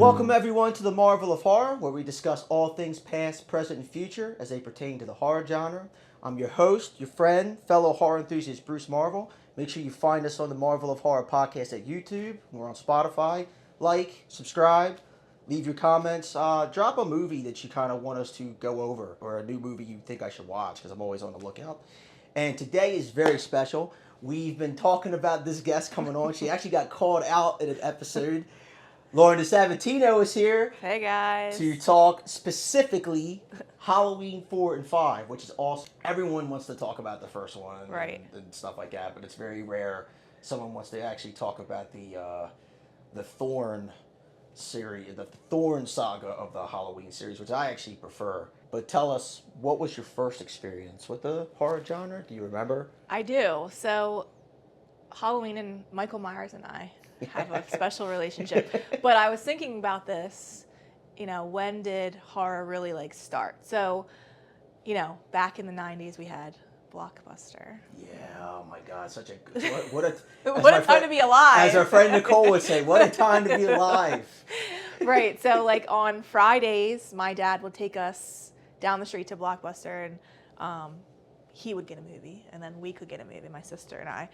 Welcome everyone to the Marvel of Horror, where we discuss all things past, present, and future as they pertain to the horror genre. I'm your host, your friend, fellow horror enthusiast Bruce Marvel. Make sure you find us on the Marvel of Horror podcast at YouTube. We're on Spotify. Like, subscribe, leave your comments. Drop a movie that you kind of want us to go over, or a new movie you think I should watch, because I'm always on the lookout. And today is very special. We've been talking about this guest coming on. She actually got called out in an episode. Lauren DeSabatino is here. Hey guys. To talk specifically Halloween 4 and 5, which is awesome. Everyone wants to talk about the first one, right, and stuff like that, but it's very rare someone wants to actually talk about the Thorn series, the Thorn saga of the Halloween series, which I actually prefer. But tell us, what was your first experience with the horror genre? Do you remember? I do. So Halloween and Michael Myers and I have a special relationship. But I was thinking about this, when did horror really start? So, back in the 90s we had Blockbuster. Yeah, oh my God, such a what a what a time to be alive. As our friend Nicole would say, what a time to be alive. Right. So on Fridays, my dad would take us down the street to Blockbuster, and he would get a movie, and then we could get a movie, my sister and I.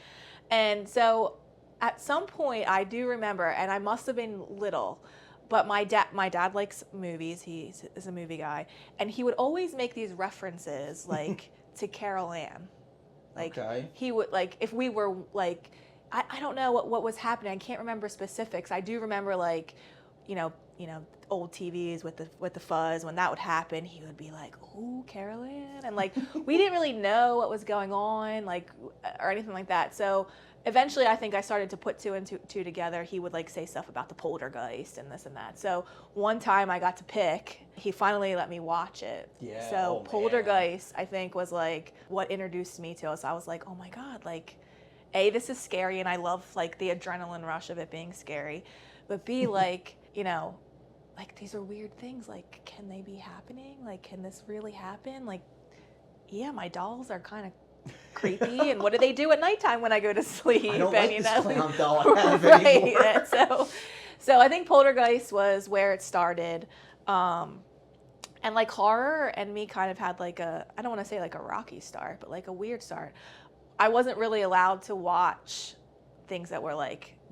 And so at some point, I do remember, and I must have been little, but my dad likes movies. He is a movie guy, and he would always make these references to Carol Ann. Okay. He would if we were I don't know what was happening. I can't remember specifics. I do remember old TVs with the fuzz. When that would happen, he would be like, "Ooh, Carol Ann," and we didn't really know what was going on or anything like that. So eventually, I think I started to put two and two together. He would say stuff about the poltergeist and this and that. So one time I got to pick. He finally let me watch it. Yeah. So poltergeist, I think, was what introduced me to it. So I was like, oh my God, A, this is scary, and I love the adrenaline rush of it being scary. But B, these are weird things. Can they be happening? Can this really happen? Yeah, my dolls are kind of creepy, and what do they do at nighttime when I go to sleep? I don't and like this clown doll I have right. anymore. And so I think Poltergeist was where it started, and horror and me kind of had I don't want to say a rocky start, but a weird start. I wasn't really allowed to watch things that were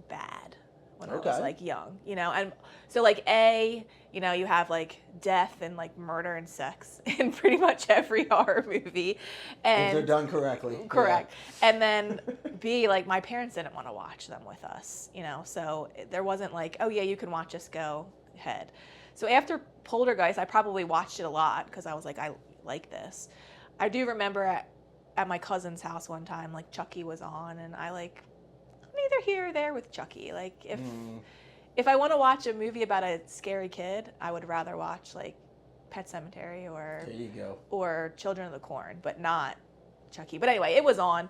bad when I was young, and so you have death and murder and sex in pretty much every horror movie, and if they're done correctly. Correct. Yeah. And then B, my parents didn't want to watch them with us, so there wasn't oh yeah, you can watch us, go ahead. So after Poltergeist, I probably watched it a lot because I was I like this. I do remember at my cousin's house one time, Chucky was on, and I'm neither here or there with Chucky. If I want to watch a movie about a scary kid, I would rather watch Pet Sematary or there you go. Or Children of the Corn, but not Chucky. But anyway, it was on,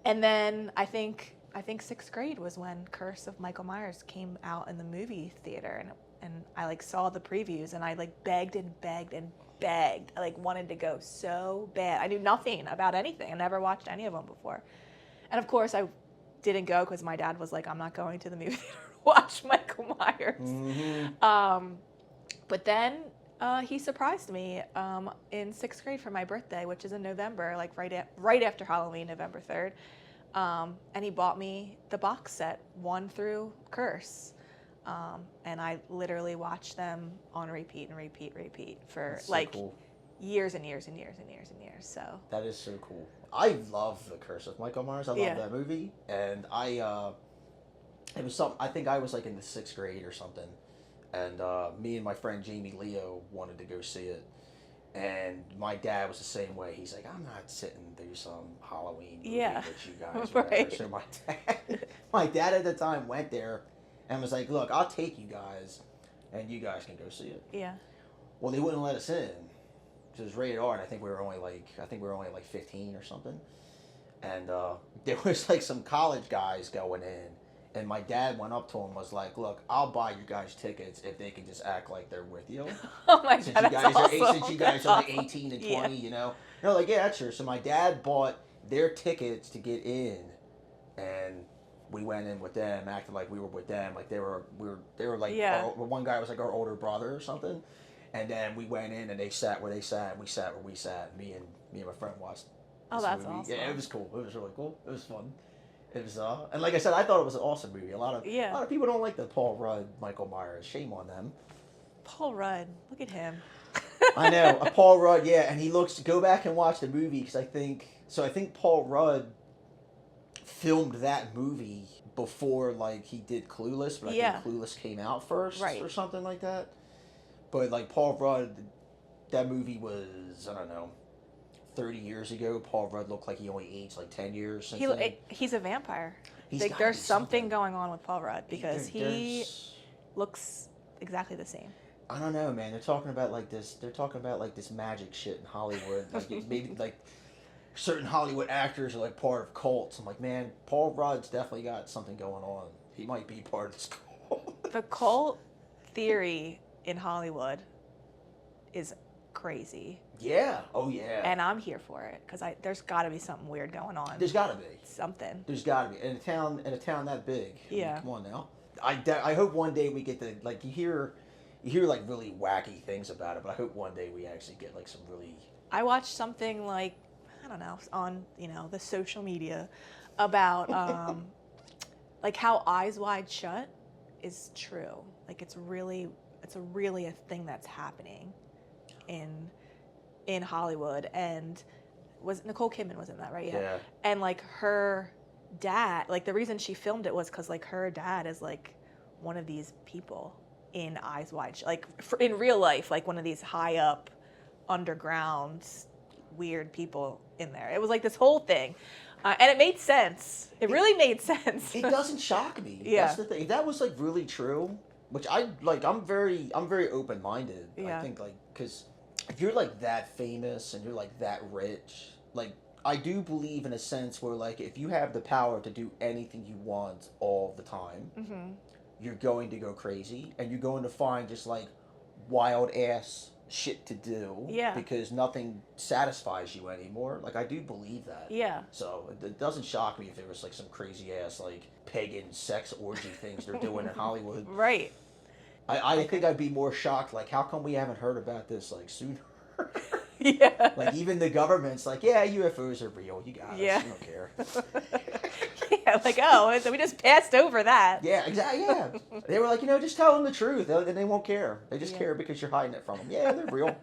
and then I think 6th grade was when Curse of Michael Myers came out in the movie theater, and I saw the previews, and I begged and begged and begged. I wanted to go so bad. I knew nothing about anything. I never watched any of them before, and of course I didn't go because my dad was I'm not going to the movie theater to watch Michael Myers. Mm-hmm. But then he surprised me in 6th grade for my birthday, which is in November, right after Halloween, November 3rd. And he bought me the box set 1 through Curse. And I literally watched them on repeat for so cool. years and years and years and years and years. So that is so cool. I love The Curse of Michael Myers. I love that movie, and it was something. I think I was in the 6th grade or something, and me and my friend Jamie Leo wanted to go see it, and my dad was the same way. He's I'm not sitting through some Halloween movie that you guys right. So my dad at the time went there, and was look, I'll take you guys, and you guys can go see it. Yeah. Well, they wouldn't let us in. It was rated R, and I think we were only 15 or something, and there was some college guys going in, and my dad went up to him and was look, I'll buy you guys tickets if they can just act like they're with you. Oh my God, Since you guys are 18 and 20, yeah. They're yeah, that's sure. So my dad bought their tickets to get in, and we went in with them, acted like we were with them, like they were like Yeah. one guy was like our older brother or something, and then we went in and they sat where they sat, and we sat where we sat. Me and my friend watched. Oh, This that's movie. awesome. Yeah, it was cool. It was really cool. It was fun. It was and like I said, I thought it was an awesome movie. A lot of people don't like the Paul Rudd, Michael Myers. Shame on them. Paul Rudd, look at him. I know, Paul Rudd. Yeah, and he looks. Go back and watch the movie because I think Paul Rudd filmed that movie before like he did Clueless, but I think Clueless came out first or something like that. But like Paul Rudd, that movie was, I don't know, 30 years ago. Paul Rudd looked like he only aged like 10 years since then. He's a vampire. He's like there's something going on with Paul Rudd because he looks exactly the same. I don't know, man. They're talking about like this. They're talking about like this magic shit in Hollywood. Like maybe like certain Hollywood actors are like part of cults. I'm like, man, Paul Rudd's definitely got something going on. He might be part of this cult. The cult theory in Hollywood is crazy. Yeah. Oh yeah. And I'm here for it because there's got to be something weird going on. There's got to be something. There's got to be in a town that big. Yeah. I mean, come on now. I hope one day we get to like you hear like really wacky things about it, but I hope one day we actually get like some really. I watched something like, I don't know, on the social media about like how Eyes Wide Shut is true. Like it's really a thing that's happening in Hollywood, and was Nicole Kidman was in that, right? Yeah. And like her dad, like the reason she filmed it was because like her dad is like one of these people in Eyes Wide Shut, like in real life, like one of these high up underground weird people in there. It was like this whole thing, and it made sense. It really made sense. It doesn't shock me. Yeah. That's the thing. If that was like really true, which I like, I'm very open minded. Yeah. I think like because if you're like that famous and you're like that rich, like I do believe in a sense where like if you have the power to do anything you want all the time, Mm-hmm. you're going to go crazy and you're going to find just like wild ass shit to do. Yeah. Because nothing satisfies you anymore. Like I do believe that. Yeah. So it doesn't shock me if there was like some crazy ass like pagan sex orgy things they're doing in Hollywood. Right. I think I'd be more shocked. Like, how come we haven't heard about this like sooner? Yeah. Like even the government's like, yeah, UFOs are real. You got us. Yeah. You don't care. Yeah. Like, oh, so we just passed over that. Yeah, exactly. Yeah. They were like, just tell them the truth, and they won't care. They just care because you're hiding it from them. Yeah, they're real.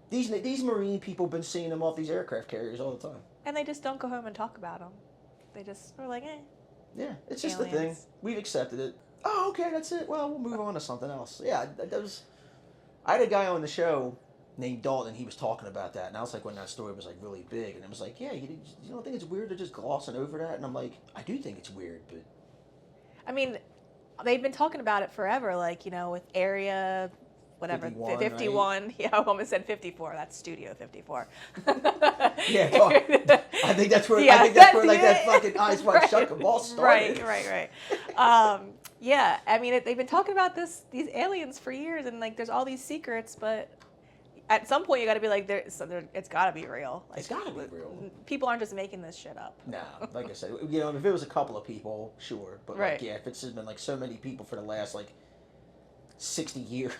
These Marine people been seeing them off these aircraft carriers all the time. And they just don't go home and talk about them. They just are like, eh. Yeah, it's just Aliens. the thing. We've accepted it. Oh, okay, that's it. Well, we'll move on to something else. Yeah, I had a guy on the show named Dalton. He was talking about that, and I was like, when that story was like really big, and it was like, yeah, you don't think it's weird to just glossing over that? And I'm like, I do think it's weird, but I mean, they've been talking about it forever, like, with Area, whatever, 51. Right? Yeah, I almost said 54. That's Studio 54. Yeah, I think that's where like that fucking Eyes Wide Shut cabal started. Right. Yeah, I mean, they've been talking about these aliens for years, and like, there's all these secrets, but at some point you got to be like, it's got to be real. Like, it's got to be real. People aren't just making this shit up. No, like I said, if it was a couple of people, sure, but like, yeah, if it's been like so many people for the last like 60 years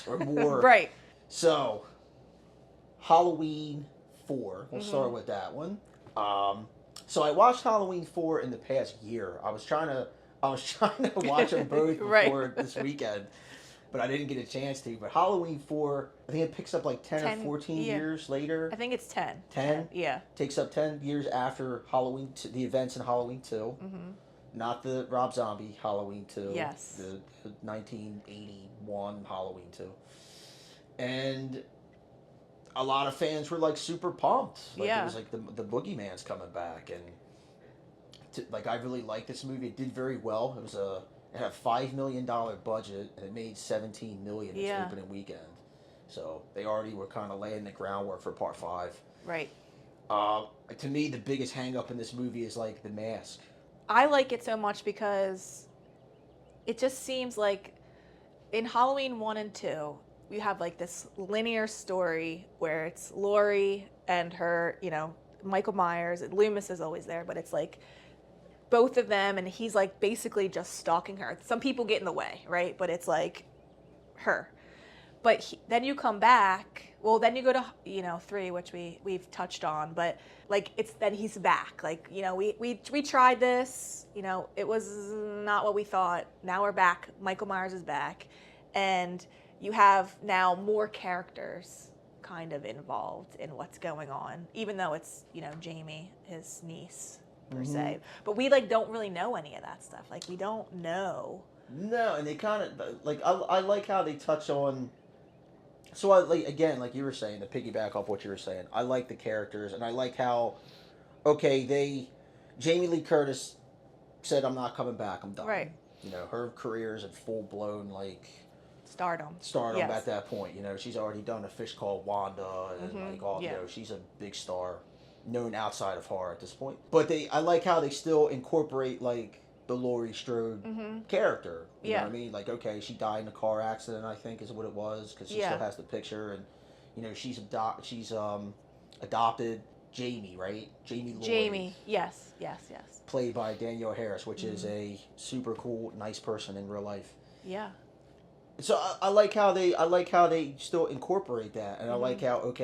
or more, right? So, Halloween 4. We'll start with that one. So I watched Halloween 4 in the past year. I was trying to watch them both before this weekend, but I didn't get a chance to. But Halloween 4, I think it picks up like 10 or 14 years later. I think it's 10. 10? Yeah. Takes up 10 years after Halloween, the events in Halloween 2. Mm-hmm. Not the Rob Zombie Halloween 2. Yes. The 1981 Halloween 2. And a lot of fans were like super pumped. Like, it was like the Boogeyman's coming back, and like I really liked this movie. It did very well. It had a $5 million budget, and it made $17 million its opening weekend. So they already were kind of laying the groundwork for part 5. Right. To me, the biggest hang up in this movie is like the mask. I like it so much because it just seems like in Halloween 1 and 2, you have like this linear story where it's Laurie and her, Michael Myers. Loomis is always there, but it's like both of them, and he's like basically just stalking her. Some people get in the way, right? But it's like her. But then you come back. Well, then you go to 3, which we've touched on. But like then he's back. Like we tried this. It was not what we thought. Now we're back. Michael Myers is back, and you have now more characters kind of involved in what's going on. Even though it's Jamie, his niece per se. But we like don't really know any of that stuff. Like we don't know. No, and they kind of like I like how they touch on. So I like again, like you were saying, to piggyback off what you were saying, I like the characters, and I like how, Jamie Lee Curtis said, "I'm not coming back. I'm done." Right. Her career is in full blown Stardom yes. At that point. She's already done a Fish Called Wanda, and she's a big star, known outside of horror at this point. But I like how they still incorporate the Laurie Strode character. You know what I mean? Like, okay, she died in a car accident, I think is what it was, because she still has the picture, and she's adopted Jamie, right? Jamie Laurie. Jamie, yes. Played by Danielle Harris, which is a super cool, nice person in real life. Yeah. So I like how they still incorporate that, and I like how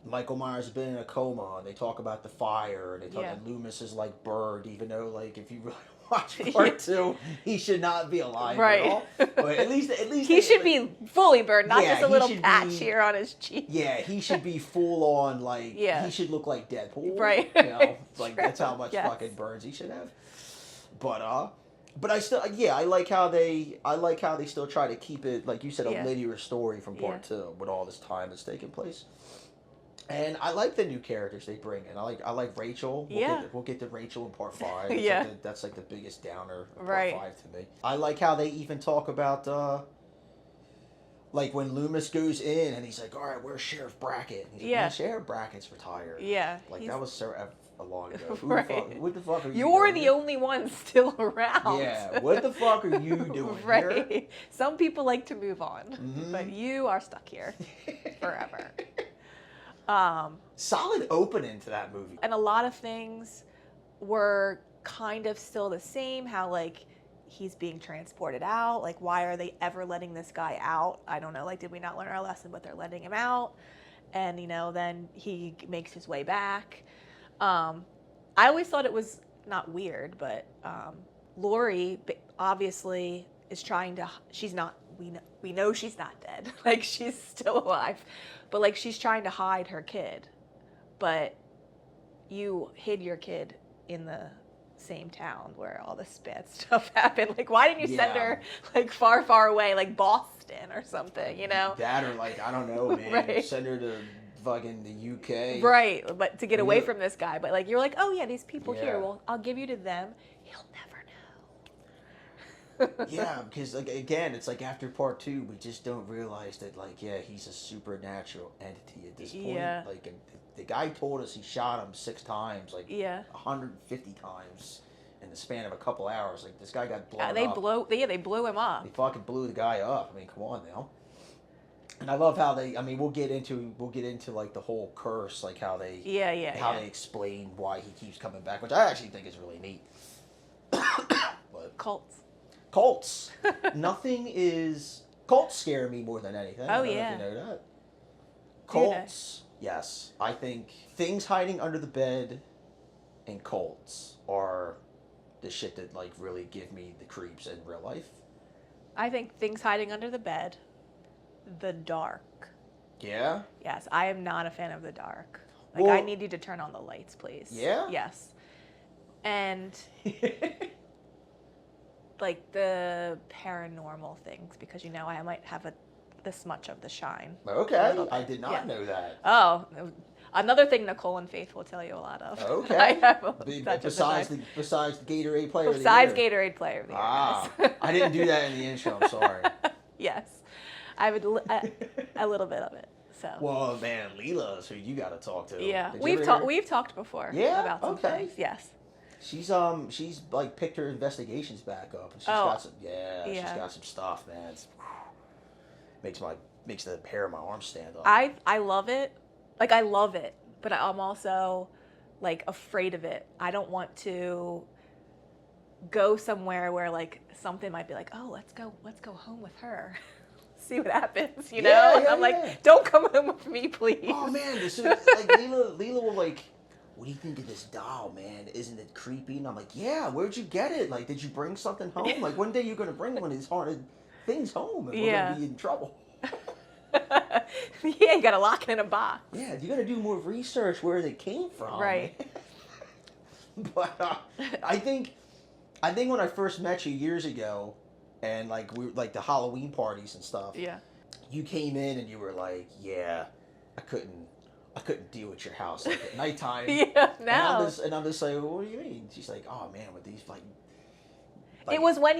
Michael Myers has been in a coma, and they talk about the fire, and they talk and Loomis is like Bird, even though if you really watch part 2, he should not be alive at all. But at least he should be fully Bird, not just a little patch here on his cheek. Yeah, he should be full on he should look like Deadpool, right? That's how much fucking burns he should have. But I still, I like how they still try to keep it, like you said, a linear story from part 2 with all this time that's taking place. And I like the new characters they bring in. I like Rachel. We'll get to Rachel in part 5. That's like the biggest downer of part 5 to me. I like how they even talk about when Loomis goes in and he's like, all right, where's Sheriff Brackett? And he's like, man, Sheriff Brackett's retired. Yeah. That was so long ago. What the fuck are you You're doing? the only one still around. Yeah, what the fuck are you doing here? Some people like to move on, but you are stuck here forever. Solid opening to that movie. And a lot of things were kind of still the same, how he's being transported out, why are they ever letting this guy out? I don't know, did we not learn our lesson, but they're letting him out, and then he makes his way back. I always thought it was not weird, but Laurie obviously is trying to, she's not, we know she's not dead, she's still alive, but she's trying to hide her kid, but you hid your kid in the same town where all this bad stuff happened. Why didn't you send her far, far away, Boston or something, That or I don't know, man. Send her to fucking the UK. Right, but to get away from this guy. But you're like, oh yeah, these people here, well, I'll give you to them. He'll never know. Yeah, because again, it's after part 2, we just don't realize that he's a supernatural entity at this point. Yeah. The guy told us he shot him 6 times, 150 times in the span of a couple hours. This guy got blown up. They blew him up. They fucking blew the guy up. I mean, come on now. And I love how we'll get into the whole curse, how they they explain why he keeps coming back, which I actually think is really neat. But cults. Cults scare me more than anything. Oh, I don't know if you know that. Cults, yes. I think things hiding under the bed and cults are the shit that really give me the creeps in real life. I think things hiding under the bed. The dark. Yeah? Yes, I am not a fan of the dark. Well, I need you to turn on the lights, please. Yeah? Yes. And the paranormal things, because I might have this much of the shine. Okay, I did not know that. Oh, another thing Nicole and Faith will tell you a lot of. Okay. I have besides the Gatorade player of the year. Besides Gatorade player of the year. Yes. I didn't do that in the intro, I'm sorry. Yes. I would a little bit of it. So. Well, man, Leela's who you got to talk to. Yeah, we've talked before. Yeah, about some things. Yes. She's picked her investigations back up, and she's got some stuff, man. It's, makes the hair on my arm stand up. I love it. I love it, but I'm also afraid of it. I don't want to go somewhere where like something might be like, oh, let's go home with her. See what happens, you know? Yeah, And yeah, I'm like, yeah. don't come home with me, please. Oh man, this is like Leela will like, what do you think of this doll, man? Isn't it creepy? And I'm like, yeah, where'd you get it? Like, did you bring something home? Like, one day you're gonna bring one of these haunted things home, and we're Yeah. gonna be in trouble. Yeah, you gotta lock it in a box. Yeah, you gotta do more research where they came from. Right. But I think when I first met you years ago, and like we were like the Halloween parties and stuff. Yeah. You came in and you were like, yeah, I couldn't deal with your house like at nighttime. Yeah, no. And I'm just like, well, what do you mean? She's like, oh man, with these like it was when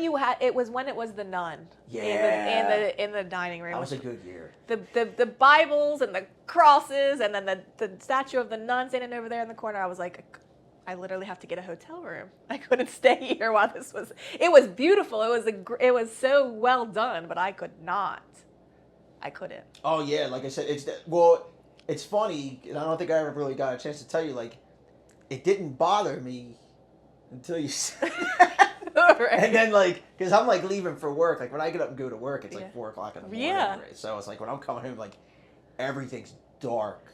it was the nun. Yeah. In the dining room. That was a good year. The Bibles and the crosses and then the statue of the nun standing over there in the corner. I was like, I literally have to get a hotel room. I couldn't stay here while this was. It was beautiful. It was so well done, but I could not. I couldn't. Oh yeah, like I said, it's funny, and I don't think I ever really got a chance to tell you. Like, it didn't bother me until you said. Right. And then like, because I'm like leaving for work. Like when I get up and go to work, it's like 4 o'clock in the morning. Yeah. Right? So it's like when I'm coming home, like everything's dark.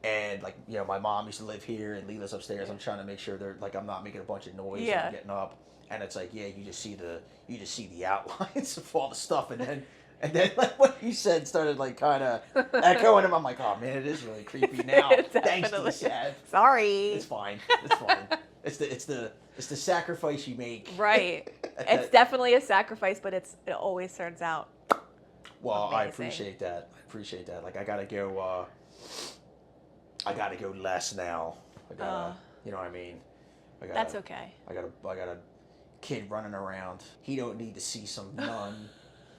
And like, you know, my mom used to live here and Leela's upstairs. I'm trying to make sure they're like I'm not making a bunch of noise when I'm getting up. And it's like, yeah, you just see the outlines of all the stuff, and then like what you said started like kind of echoing him. I'm like, oh man, it is really creepy now. Thanks to the sad. Sorry. It's fine. It's fine. It's the sacrifice you make. Right. It's definitely a sacrifice, but it always turns out. Well, amazing. I appreciate that. Like I gotta go less now. You know what I mean? That's okay. I got a kid running around. He don't need to see some nun.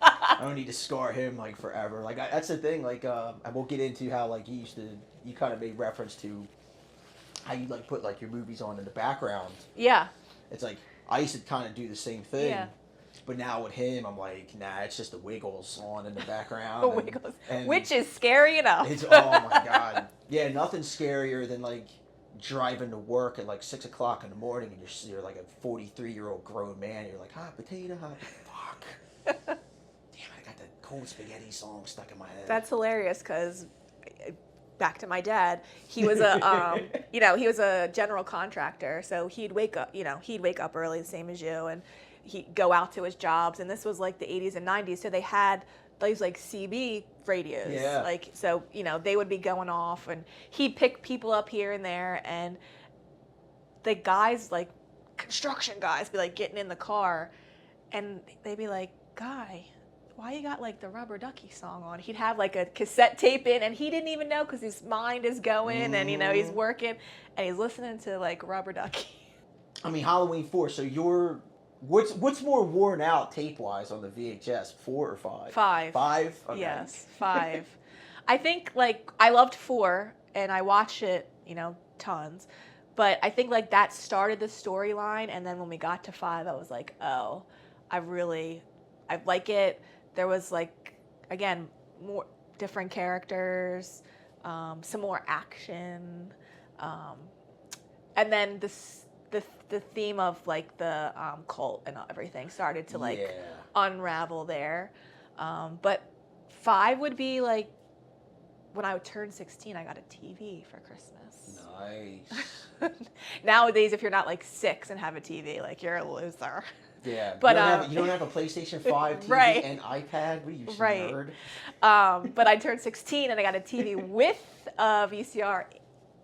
I don't need to scar him like forever. Like that's the thing. Like I won't get into how like you kind of made reference to how you like put like your movies on in the background. Yeah. It's like I used to kind of do the same thing. Yeah. But now with him, I'm like, nah, it's just the Wiggles on in the background. The Wiggles, which is scary enough. It's oh my god, yeah, nothing's scarier than like driving to work at like 6 o'clock in the morning and you're like a 43-year-old grown man. You're like, hot potato, fuck. Damn, I got that cold spaghetti song stuck in my head. That's hilarious because. Back to my dad. He was a, he was a general contractor. So he'd wake up early, the same as you, and he'd go out to his jobs. And this was like the 80s and 90s. So they had those like CB radios. Yeah. Like, so, they would be going off and he'd pick people up here and there. And the guys, like construction guys, be like getting in the car and they'd be like, Guy, why you got like the Rubber Ducky song on? He'd have like a cassette tape in and he didn't even know because his mind is going and he's working and he's listening to like Rubber Ducky. I mean, Halloween 4, so what's more worn out tape wise on the VHS, 4 or 5? 5. 5? Okay. Yes, 5. I think like I loved 4 and I watched it, tons. But I think like that started the storyline, and then when we got to 5 I was like, oh, I like it. There was like, again, more different characters, some more action, and then the theme of like the cult and everything started to like unravel there. But 5 would be like when I would turn 16, I got a TV for Christmas. Nice. Nowadays, if you're not like 6 and have a TV, like you're a loser. Yeah, but you don't have a PlayStation 5 TV right. and iPad? What are you, right. nerd? But I turned 16 and I got a TV with a VCR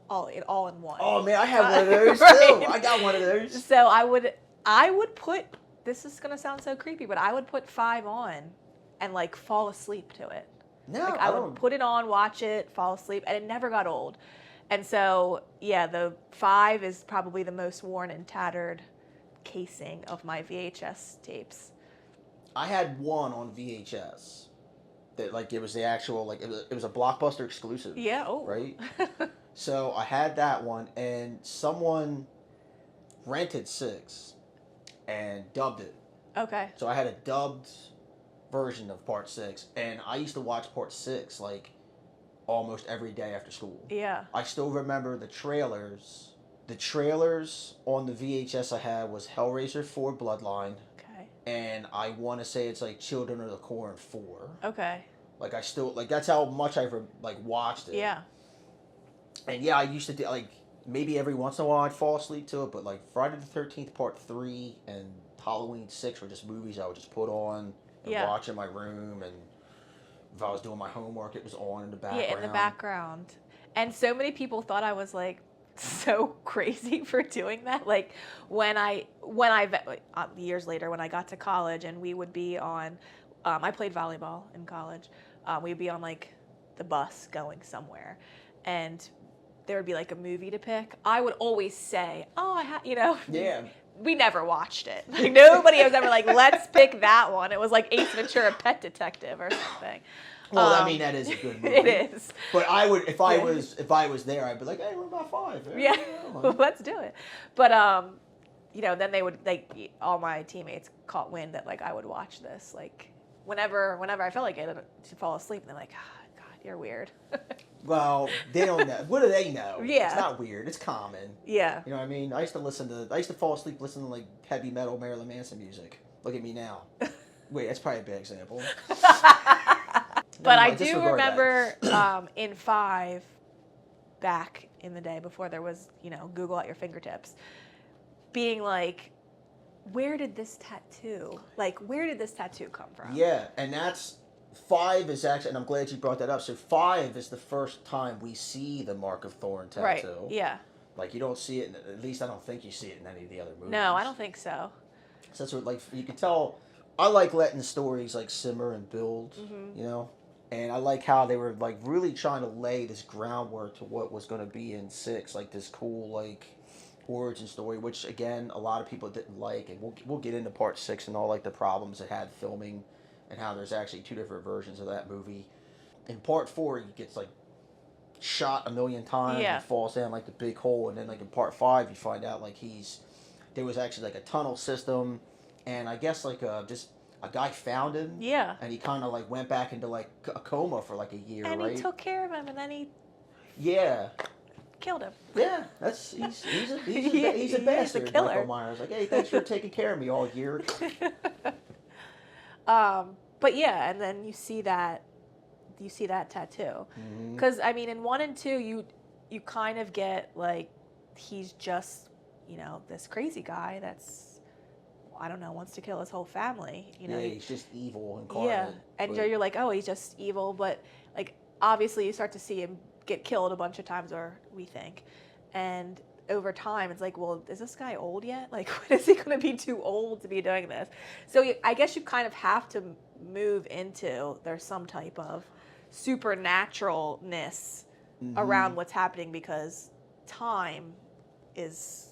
all in one. Oh man, I have one of those right. too. I got one of those. So I would put, this is gonna sound so creepy, but I would put 5 on and like fall asleep to it. No, like I would put it on, watch it, fall asleep, and it never got old. And so yeah, the 5 is probably the most worn and tattered casing of my VHS tapes. I had one on VHS that like it was the actual like it was a Blockbuster exclusive. Yeah. Oh. Right. So I had that one, and someone rented 6 and dubbed it. Okay. So I had a dubbed version of Part 6, and I used to watch Part 6 like almost every day after school. Yeah. I still remember the trailers The trailers on the VHS I had was Hellraiser 4 Bloodline. Okay. And I want to say it's like Children of the Corn 4. Okay. Like I still, like that's how much I've like watched it. Yeah. And yeah, I used to do, like, maybe every once in a while I'd fall asleep to it, but like Friday the 13th Part 3 and Halloween 6 were just movies I would just put on and watch in my room, and if I was doing my homework, it was on in the background. Yeah, in the background. And so many people thought I was like so crazy for doing that. Like when I years later when I got to college and we would be on, I played volleyball in college. We'd be on like the bus going somewhere, and there would be like a movie to pick. I would always say, "Oh, Yeah. We never watched it. Like nobody was ever like, let's pick that one. It was like Ace Ventura: Pet Detective or something. Well, I mean that is a good movie. It is. But I would, if I was there, I'd be like, "Hey, we're about 5." Yeah, let's do it. But then they would all my teammates caught wind that like I would watch this like whenever I felt like it to fall asleep, and they're like, "Oh, God, you're weird." Well, they don't know. What do they know? Yeah. It's not weird. It's common. Yeah. You know what I mean? I used to fall asleep listening to like heavy metal Marilyn Manson music. Look at me now. Wait, that's probably a bad example. But I do remember in 5, back in the day before there was, Google at your fingertips, being like, where did this tattoo come from? Yeah, and that's 5 is actually, and I'm glad you brought that up. So 5 is the first time we see the Mark of Thorn tattoo. Right, yeah. Like you don't see it, at least I don't think you see it in any of the other movies. No, I don't think so. So that's what, like, you can tell, I like letting stories like simmer and build, and I like how they were like really trying to lay this groundwork to what was going to be in 6, like this cool like origin story, which again a lot of people didn't like, and we'll get into Part 6 and all like the problems it had filming, and how there's actually 2 different versions of that movie. In Part 4, he gets like shot a million times and falls down like the big hole, and then like in Part 5 you find out like there was actually like a tunnel system, and I guess like just a guy found him, and he kind of like went back into like a coma for like a year, and right? he took care of him, and then he killed him. Yeah, he's a bastard. A killer. Michael Myers, like, hey, thanks for taking care of me all year. But yeah, and then you see that tattoo, because I mean, in 1 and 2, you kind of get like he's just this crazy guy that's, I don't know, wants to kill his whole family. He's just evil incarnate. Yeah, and you're like, oh, he's just evil, but like obviously you start to see him get killed a bunch of times, or we think, and over time it's like, well, is this guy old yet? Like, when is he going to be too old to be doing this? So I guess you kind of have to move into there's some type of supernaturalness around what's happening, because time is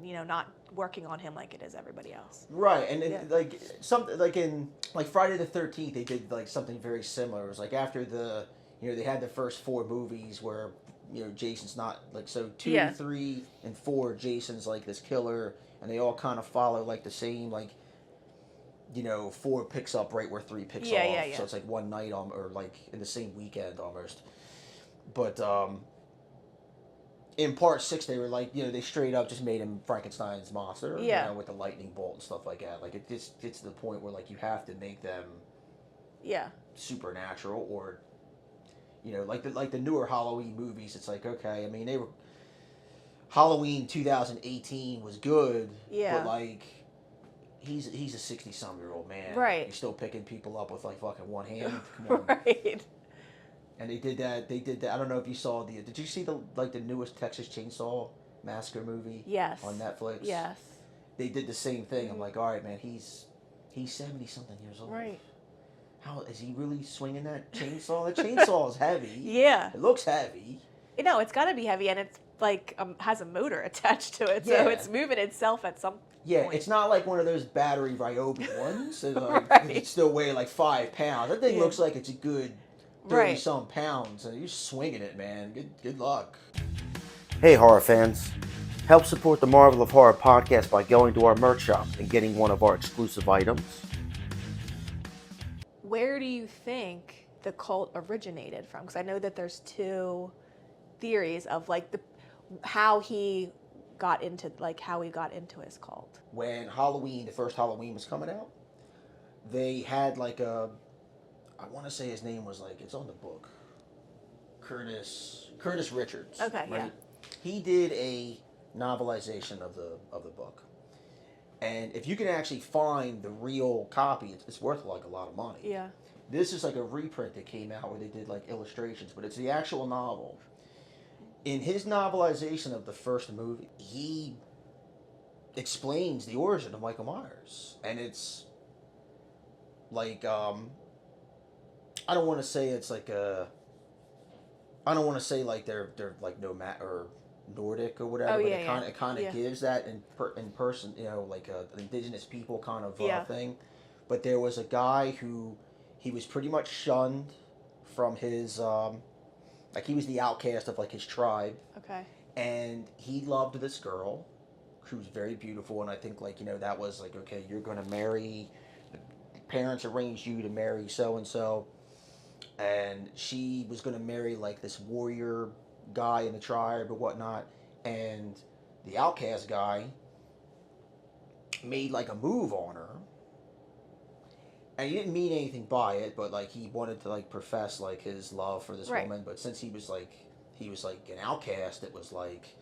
not working on him like it is everybody else. Right, and like something like in like Friday the 13th, they did like something very similar. It was like after the they had the first 4 movies where Jason's not like, so 2, 3, and 4, Jason's like this killer, and they all kind of follow like the same, like 4 picks up right where 3 picks off. Yeah. So it's like one night or like in the same weekend almost. But in Part 6, they were like, they straight up just made him Frankenstein's monster, with the lightning bolt and stuff like that. Like, it just gets to the point where like you have to make them supernatural, or like the newer Halloween movies. It's like, okay, I mean, they were Halloween 2018 was good, but like he's a 60-some-year-old man, right? He's still picking people up with like fucking one hand. Come on. Right. And they did that. I don't know if you saw did you see the newest Texas Chainsaw Massacre movie? Yes. On Netflix? Yes. They did the same thing. I'm like, all right, man, he's 70-something years old. Right. How is he really swinging that chainsaw? That chainsaw is heavy. Yeah. It looks heavy. It's got to be heavy, and it's like has a motor attached to it, so it's moving itself at some point. It's not like one of those battery Ryobi ones. So like, right. It still weigh like 5 pounds. That thing looks like it's a good 30-some pounds, and you're swinging it, man. Good luck. Hey, horror fans. Help support the Marvel of Horror podcast by going to our merch shop and getting one of our exclusive items. Where do you think the cult originated from? Because I know that there's 2 theories of like how he got into, like, how he got into his cult. When Halloween, the first Halloween was coming out, they had like I want to say his name was like, it's on the book, Curtis Richards. Okay, yeah. He did a novelization of the book, and if you can actually find the real copy, it's worth like a lot of money. Yeah. This is like a reprint that came out where they did like illustrations, but it's the actual novel. In his novelization of the first movie, he explains the origin of Michael Myers, and it's like I don't want to say it's like I don't want to say like they're like nomad or Nordic or whatever. Oh, but yeah, it kind of gives that in person, you know, like an indigenous people kind of thing. But there was a guy who he was pretty much shunned from his like he was the outcast of like his tribe. Okay. And he loved this girl who was very beautiful, and I think like, you know, that was like, okay, you're gonna marry, parents arranged you to marry so and so, and she was gonna marry like this warrior guy in the tribe or whatnot, and the outcast guy made like a move on her, and he didn't mean anything by it, but like he wanted to like profess like his love for this woman, but since he was like an outcast, it was like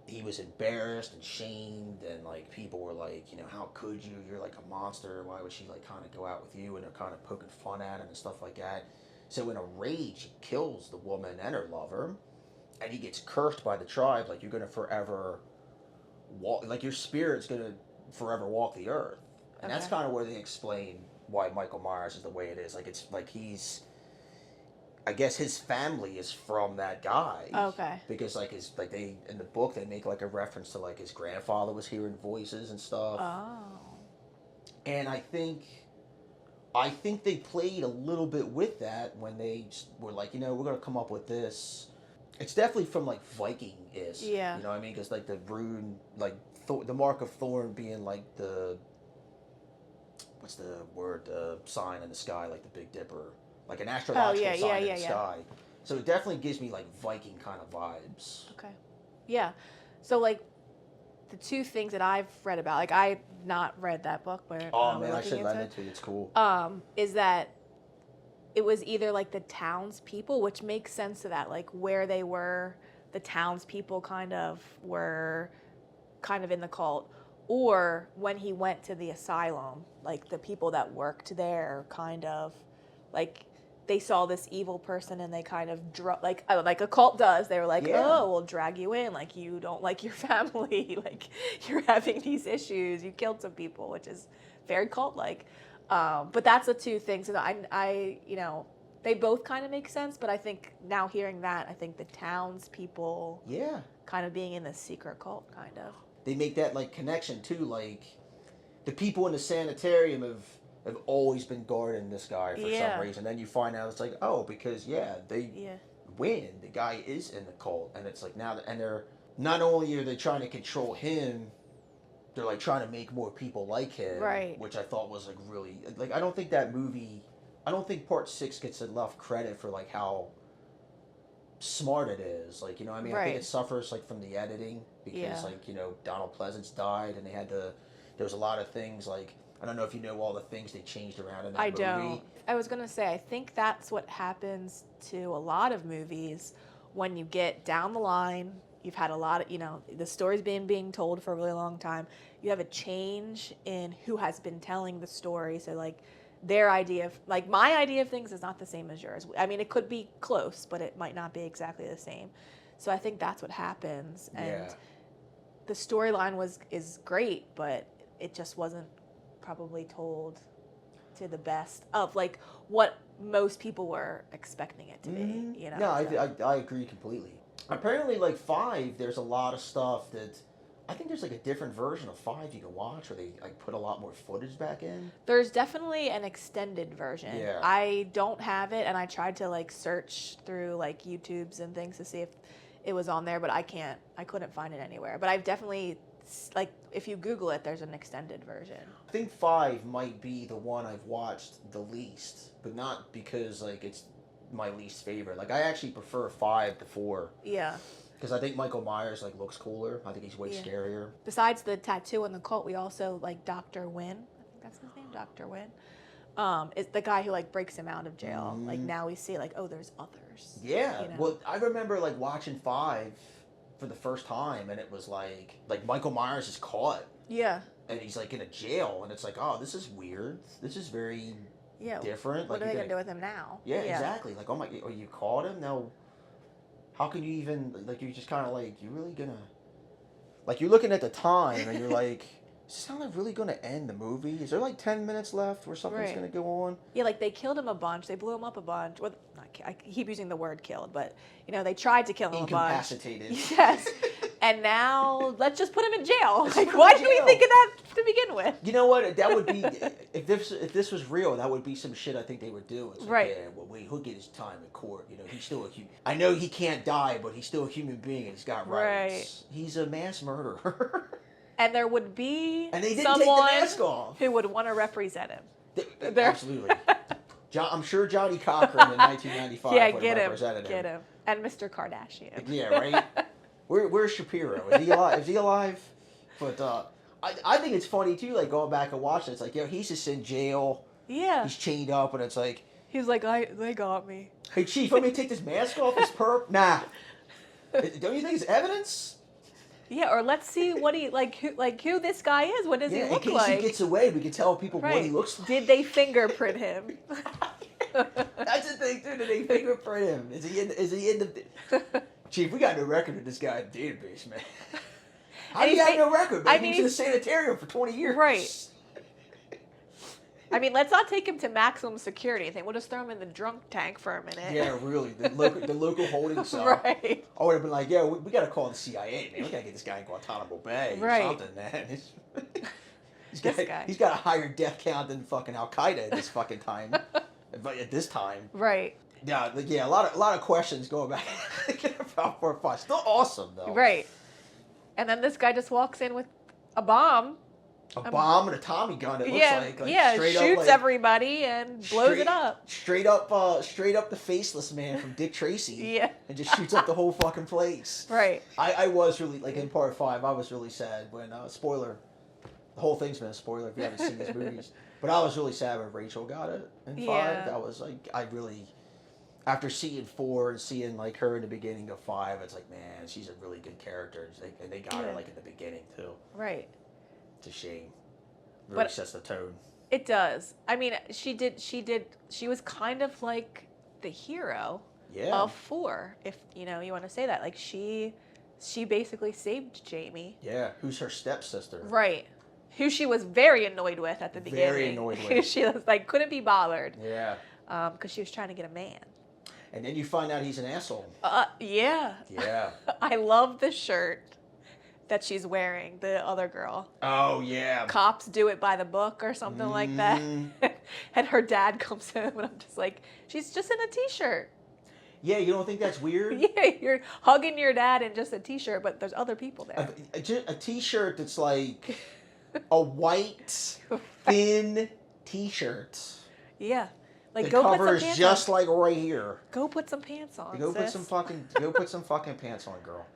he was embarrassed and shamed, and like people were like, you know, how could you? You're like a monster. Why would she like kind of go out with you? And they're kind of poking fun at him and stuff like that. So in a rage, he kills the woman and her lover, and he gets cursed by the tribe. Like, you're gonna forever walk. Like, your spirit's gonna forever walk the earth. And that's kind of where they explain why Michael Myers is the way it is. Like, it's like I guess his family is from that guy. Okay. Because like they in the book they make like a reference to like his grandfather was hearing voices and stuff. Oh. And I think they played a little bit with that when they were like, you know, we're gonna come up with this. It's definitely from like Viking-ish. Yeah. You know what I mean? Because like the rune, like the mark of Thorn being like the, what's the word? The sign in the sky, like the Big Dipper. Like an astrological sign in the sky. So it definitely gives me like Viking kind of vibes. Okay. Yeah. So like the two things that I've read about, like I've not read that book, but oh man, I should lend it to you. It's cool. Is that it was either like the townspeople, which makes sense to that, like where they were, the townspeople kind of were kind of in the cult, or when he went to the asylum, like the people that worked there kind of like they saw this evil person and they kind of like a cult does. They were like, oh, we'll drag you in. Like, you don't like your family. Like, you're having these issues. You killed some people, which is very cult-like. But that's the two things. And I you know, they both kind of make sense. But I think now hearing that, I think the townspeople kind of being in this secret cult, kind of. They make that, like, connection, too. Like, the people in the sanitarium have always been guarding this guy for some reason. Then you find out it's like, oh, because they win. The guy is in the cult, and it's like now, and they're not only are they trying to control him, they're like trying to make more people like him, right? Which I thought was like really like I don't think that movie, I don't think Part 6 gets enough credit for like how smart it is. Like, you know, I mean, I think it suffers like from the editing because like, you know, Donald Pleasance died, and there was a lot of things like. I don't know if you know all the things they changed around in that movie. I don't. I was going to say, I think that's what happens to a lot of movies when you get down the line. You've had a lot of, you know, the story's been being told for a really long time. You have a change in who has been telling the story. So, like, their idea of, like, my idea of things is not the same as yours. I mean, it could be close, but it might not be exactly the same. So I think that's what happens. And the storyline is great, but it just wasn't probably told to the best of like what most people were expecting it to be, you know. No, so. I agree completely. Apparently, like 5, there's a lot of stuff that I think there's like a different version of 5 you can watch where they like put a lot more footage back in. There's definitely an extended version. Yeah. I don't have it, and I tried to like search through like YouTubes and things to see if it was on there, but I couldn't find it anywhere. But I've definitely, like, if you Google it, there's an extended version. I think 5 might be the one I've watched the least, but not because like it's my least favorite. Like, I actually prefer 5 to 4. Yeah. Because I think Michael Myers like looks cooler. I think he's way Yeah. scarier. Besides the tattoo and the cult, we also like Dr. Wynn. I think that's his name, Dr. Wynn. Is the guy who like breaks him out of jail. Like now we see like, oh, there's others. Yeah. You know? Well, I remember like watching 5 for the first time, and it was like Michael Myers is caught. Yeah. And he's like in a jail, and it's like, oh, this is weird. This is very different. What like, are they gonna do with him now? Yeah, exactly. Like, oh my, oh, you caught him now. How can you even like? You're just kind of like, you're really gonna, like, you're looking at the time, and you're like, is this not really gonna end the movie? Is there like 10 minutes left where something's gonna go on? Yeah, like they killed him a bunch. They blew him up a bunch. Well, I keep using the word killed, but you know they tried to kill him a bunch. Incapacitated. Yes. And now let's just put him in jail. Like, why didn't we think of that to begin with? You know what? That would be if this was real. That would be some shit I think they would do. It's like, right. Yeah. Well, wait. He'll get his time in court. You know, he's still a human. I know he can't die, but he's still a human being and he's got rights. Right. He's a mass murderer. And there would be and they didn't someone take the mask off. who would want to represent him. Absolutely. I'm sure Johnny Cochran in 1995 would have represented him. Get him. And Mr. Kardashian. Yeah, right? Where's Shapiro? Is he alive? Is he alive? But I think it's funny, too, like, going back and watching it. It's like, he's just in jail. Yeah. He's chained up, and it's like... He's like, they got me. Hey, Chief, let me take this mask off, this perp? Nah. Don't you think it's evidence? Yeah, or let's see what he who this guy is. What does he look like? In case he gets away, we can tell people what he looks like. Did they fingerprint him? That's the thing too. Did they fingerprint him? Is he in the? Chief, we got no record of this guy in the database, man. How do you have no record, man? He was in a sanitarium for 20 years. Right. I mean, let's not take him to maximum security. I think we'll just throw him in the drunk tank for a minute. Yeah, really. The local holding cell. Right. I would have been like, we got to call the CIA, man. We got to get this guy in Guantanamo Bay or something, man. He's got a higher death count than fucking Al Qaeda at this fucking time. At this time. Right. Yeah. A lot of questions going back about 4 or 5. Still awesome though. Right. And then this guy just walks in with a bomb. A bomb and a Tommy gun. It looks like shoots up, everybody and blows it up. Straight up the faceless man from Dick Tracy. Yeah. And just shoots up the whole fucking place. Right. I was really like in part 5. I was really sad when spoiler. The whole thing's been a spoiler if you haven't seen these movies. But I was really sad when Rachel got it in 5. That was like I really. After seeing 4 and seeing like her in the beginning of 5, it's like, man, she's a really good character, and they got her like in the beginning too. Right. It's a shame. Really sets the tone. It does. I mean, she was kind of like the hero of 4, if you want to say that. Like she basically saved Jamie. Yeah, who's her stepsister. Right. Who she was very annoyed with at the beginning. Very annoyed with. She was like, couldn't be bothered. Yeah. Because she was trying to get a man. And then you find out he's an asshole. Yeah. Yeah. I love the shirt that she's wearing, the other girl. Oh, yeah. Cops do it by the book or something like that. And her dad comes home and I'm just like, she's just in a t-shirt. Yeah, you don't think that's weird? Yeah, you're hugging your dad in just a t-shirt, but there's other people there. A t-shirt that's like a white, thin t-shirt. Yeah. Like, the go cover put some is pants just on. like right here. Go put some pants on. Go put some fucking pants on, girl.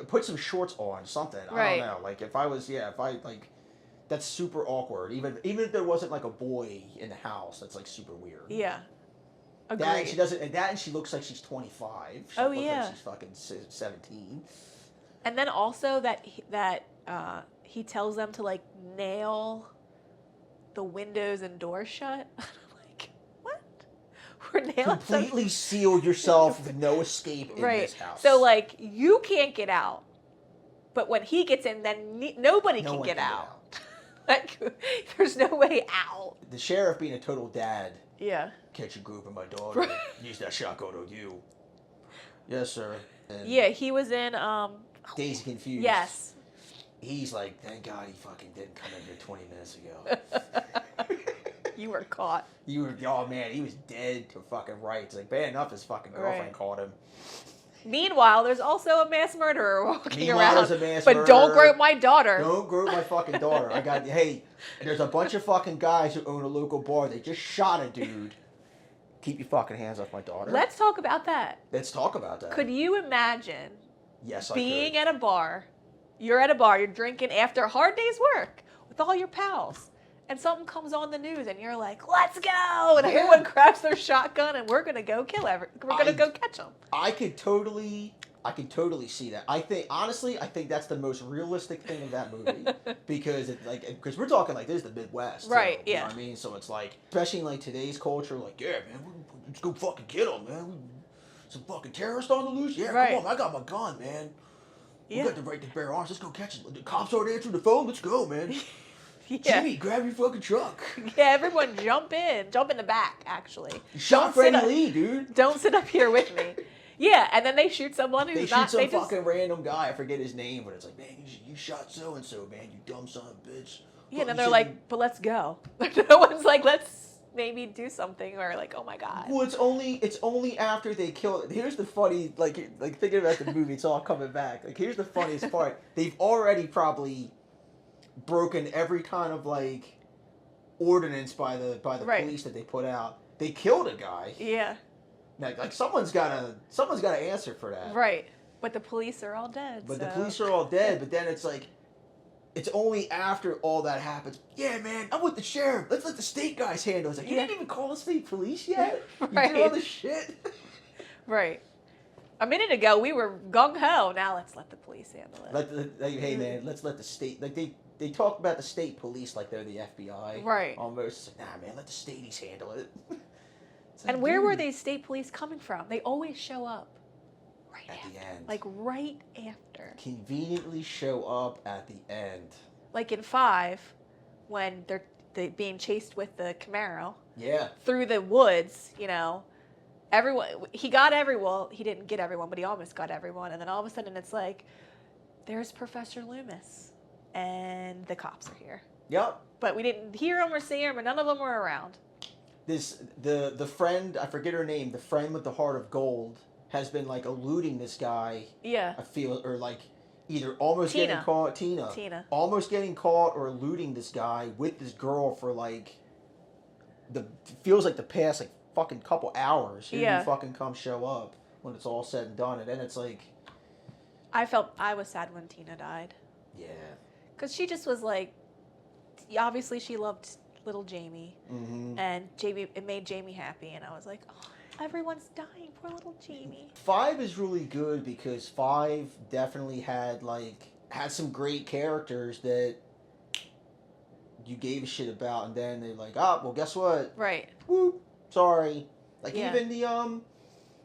Put some shorts on, something. I don't know. Like if I like, that's super awkward. Even if there wasn't like a boy in the house, that's like super weird. Yeah. Agreed. That and she doesn't. And she looks like she's 25. She looks like she's fucking 17. And then also that he tells them to like nail the windows and doors shut. Completely seal yourself with no escape in this house. So, like, you can't get out. But when he gets in, then nobody can get out. Like, there's no way out. The sheriff being a total dad. Yeah. Catch a group of my daughter. Use that shotgun on you. Yes, sir. And he was in... Dazed and Confused. Yes. He's like, thank God he fucking didn't come in here 20 minutes ago. You were caught. Oh man, he was dead to fucking rights. Like, bad enough his fucking girlfriend caught him. Meanwhile, there's also a mass murderer walking around. There's a mass murderer. But don't grope my daughter. Don't grope my fucking daughter. Hey, there's a bunch of fucking guys who own a local bar. They just shot a dude. Keep your fucking hands off my daughter. Let's talk about that. Let's talk about that. Could you imagine Yes, I Being could. at a bar, you're drinking after a hard day's work with all your pals, and something comes on the news, and you're like, "Let's go!" And everyone grabs their shotgun, and we're gonna go we're gonna go catch them. I could totally see that. Honestly, I think that's the most realistic thing of that movie because because we're talking like this is the Midwest, Right? You Yeah. know what I mean? So it's like, especially in like today's culture, like, yeah, man, let's go fucking get them, man. Some fucking terrorists on the loose. Yeah, Right. come on, I got my gun, man. We Yeah. got the right to bear arms. Let's go catch them. The cops aren't answering the phone. Let's go, man. Yeah. Jimmy, grab your fucking truck. Yeah, everyone jump in the back, actually. Shot Freddie Lee, dude. Don't sit up here with me. Yeah, and then they shoot someone who's They not. shoot some fucking random guy. I forget his name, but it's like, man, you shot so and so, man. You dumb son of a bitch. Yeah, and then they're like, but let's go. No one's like, let's maybe do something, or like, oh my god. Well, it's only after they kill. Here's the funny, like thinking about the movie, it's all coming back. Like, here's the funniest part. They've already probably broken every kind of like ordinance by the police that they put out. They killed a guy. Yeah. Like someone's gotta answer for that. Right. But the police are all dead. But the police are all dead. But then it's like, it's only after all that happens. Yeah, man, I'm with the sheriff. Let's let the state guys handle it. It's like, you didn't even call the state police yet. Right. You did all this shit. Right. A minute ago we were gung ho. Now let's let the police handle it. Hey man, let's let the state, like they talk about the state police like they're the FBI. Right. Almost. It's like, nah, man, let the stateies handle it. And where were these state police coming from? They always show up right at after. the end. Like right after. Conveniently show up at the end. Like in 5, when they're being chased with the Camaro. Yeah. Through the woods, you know. Everyone, he got everyone. He didn't get everyone, but he almost got everyone. And then all of a sudden it's like, there's Professor Loomis. And the cops are here. Yep. But we didn't hear them or see them, and none of them were around. The friend, I forget her name, the friend with the heart of gold, has been like eluding this guy. Yeah. I feel, or like either almost getting caught, Tina. Almost getting caught or eluding this guy with this girl for like feels like the past like fucking couple hours. Here you fucking come show up when it's all said and done, and then it's like. I was sad when Tina died. Yeah. Because she just was like, obviously she loved little Jamie, and it made Jamie happy, and I was like, oh, everyone's dying, poor little Jamie. 5 is really good because 5 definitely had some great characters that you gave a shit about, and then they're like, oh, well, guess what? Right. Whoop, sorry. Like even the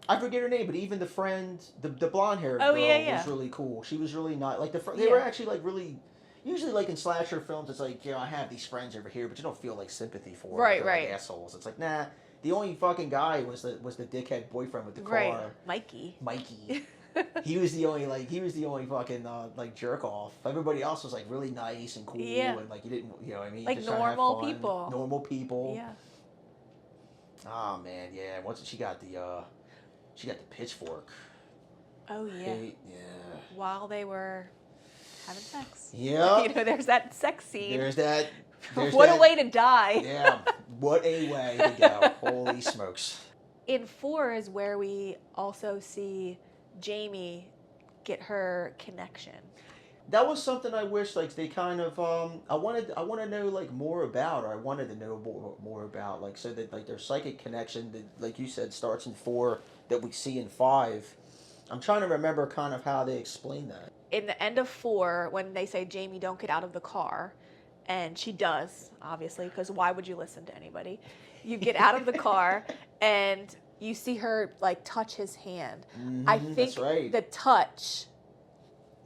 I forget her name, but even the friend, the blonde haired girl was really cool. She was really not like they were actually like really. Usually, like in slasher films, it's like, I have these friends over here, but you don't feel like sympathy for them. Right. Like assholes. It's like, nah. The only fucking guy was the dickhead boyfriend with the car. Right. Mikey. He was the only fucking like jerk off. Everybody else was like really nice and cool and like you didn't, you know what I mean? Like normal people. Normal people. Yeah. Oh man, yeah. Once she got the pitchfork. Oh yeah. Yeah. While they were having sex. Yeah. You know, there's that sex scene. There's that. What a way to die. Yeah. What a way to go. Holy smokes. In 4 is where we also see Jamie get her connection. That was something I wish like they kind of I want to know like more about, or I wanted to know more about, like, so that like their psychic connection that, like you said, starts in 4 that we see in 5. I'm trying to remember kind of how they explain that. In the end of 4, when they say, Jamie, don't get out of the car, and she does, obviously, because why would you listen to anybody? You get out of the car, and you see her, like, touch his hand. I think the touch,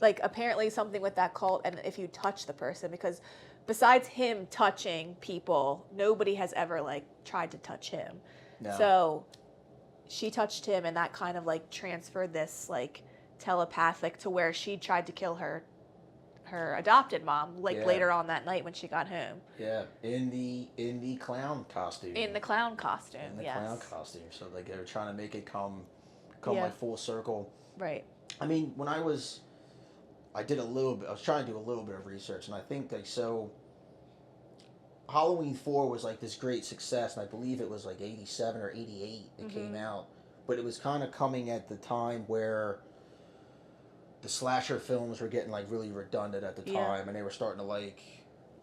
like, apparently something with that cult, and if you touch the person, because besides him touching people, nobody has ever, like, tried to touch him. No. So she touched him, and that kind of, like, transferred this, like, telepathic to where she tried to kill her adopted mom, like later on that night when she got home. Yeah, in the clown costume. In the clown costume, clown costume. So like they were trying to make it come like full circle. Right. I mean, when I was trying to do a little bit of research, and I think like Halloween 4 was like this great success, and I believe it was like 87 or 88 it came out, but it was kind of coming at the time where the slasher films were getting like really redundant at the Yeah. time, and they were starting to like,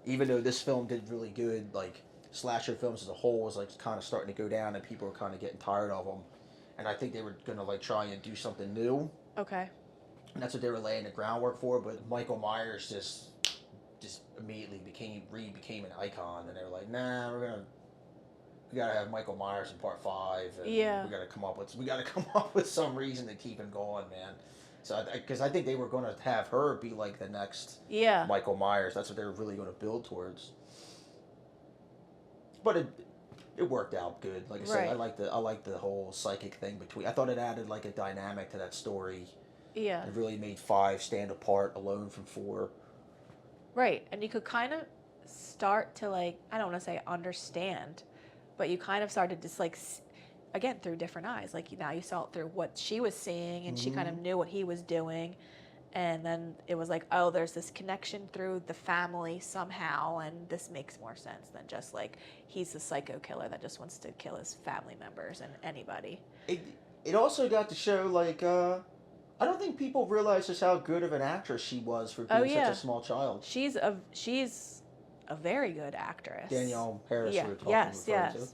even though this film did really good, like slasher films as a whole was like kind of starting to go down, and people were kind of getting tired of them. And I think they were gonna like try and do something new, Okay. and that's what they were laying the groundwork for. But Michael Myers just immediately became an icon, and they were like, nah, we gotta have Michael Myers in part 5, and Yeah. we gotta come up with some reason to keep him going, man. So because I think they were gonna have her be like the next Yeah. Michael Myers. That's what they were really gonna build towards. But it worked out good. Like I said, Right. I like the whole psychic thing between. I thought it added like a dynamic to that story. Yeah. It really made 5 stand apart alone from 4. Right. And you could kind of start to like, I don't want to say understand, but you kind of started just like, again, through different eyes. Like now you saw it through what she was seeing, and she kind of knew what he was doing. And then it was like, oh, there's this connection through the family somehow, and this makes more sense than just like he's the psycho killer that just wants to kill his family members and anybody. It also got to show like I don't think people realize just how good of an actress she was for being such a small child. She's a very good actress. Danielle Harris, Yeah. we were talking Yes. referring to.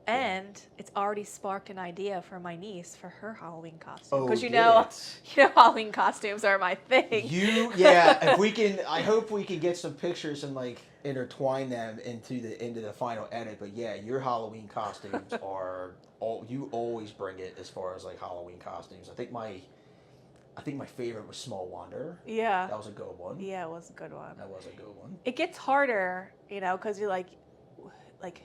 And it's already sparked an idea for my niece for her Halloween costume. Because Oh, you know yeah. Halloween costumes are my thing. If we can, I hope we can get some pictures and like intertwine them into the final edit. But yeah, your Halloween costumes are you always bring it as far as like Halloween costumes. I think my favorite was Small Wonder. Yeah. That was a good one. Yeah, it was a good one. That was a good one. It gets harder, because you're like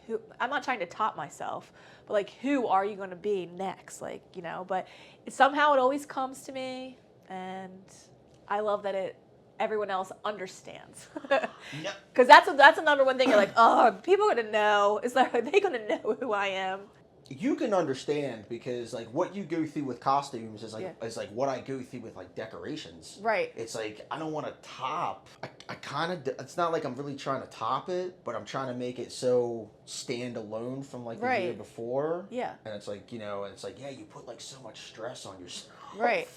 who, I'm not trying to top myself, but like who are you going to be next? But somehow it always comes to me, and I love that everyone else understands. Because that's the number one thing. You're like, oh, people are gonna know. Is like, are they gonna know who I am? You can understand because like what you go through with costumes is like what I go through with like decorations. Right. It's like I don't want to top. I kind of. It's not like I'm really trying to top it, but I'm trying to make it so stand alone from like the year before. Yeah. And it's like it's like you put like so much stress on yourself. Right.